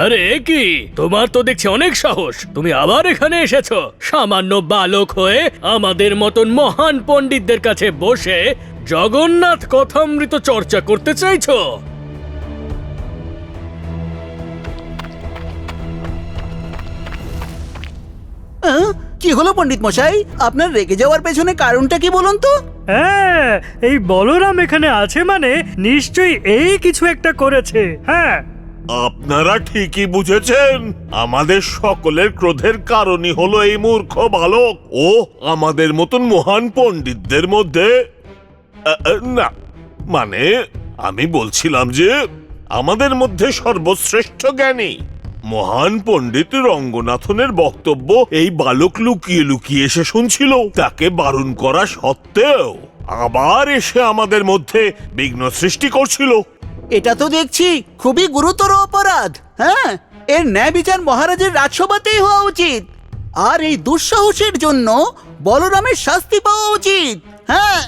আরে কি, তোমার তো দেখছি অনেক সাহস। তুমি আবার এখানে এসেছো সামান্য বালক হয়ে আমাদের মতন মহান পণ্ডিতদের কাছে বসে জগন্নাথ কথামৃত চর্চা করতে চাইছো? কি হলো পণ্ডিত মশাই, আপনার রেগে যাওয়ার পেছনে কারণটা কি বলুন তো? হ্যাঁ, এই বলরাম এখানে আছে মানে নিশ্চয়ই এই কিছু একটা করেছে। হ্যাঁ, আপনারা ঠিকই বুঝেছেন, আমাদের সকলের ক্রোধের কারণই হলো এই মূর্খ বালক। ও আমাদের মতন মহান পণ্ডিতদের মধ্যে না, মানে আমি বলছিলাম যে আমাদের মধ্যে সর্বশ্রেষ্ঠ জ্ঞানী মহান পণ্ডিত রঙ্গনাথনের বক্তব্য এই বালক লুকিয়ে লুকিয়ে এসে শুনছিল। তাকে বারণ করা সত্ত্বেও আবার এসে আমাদের মধ্যে বিঘ্ন সৃষ্টি করছিল। এটা তো দেখছি খুবই গুরুতর অপরাধ। হ্যাঁ, এর ন্যায় বিচার মহারাজের রাজসভাতেই হওয়া উচিত। আর এই দুঃসাহসের জন্য বলরামের শাস্তি পাওয়া উচিত। হ্যাঁ।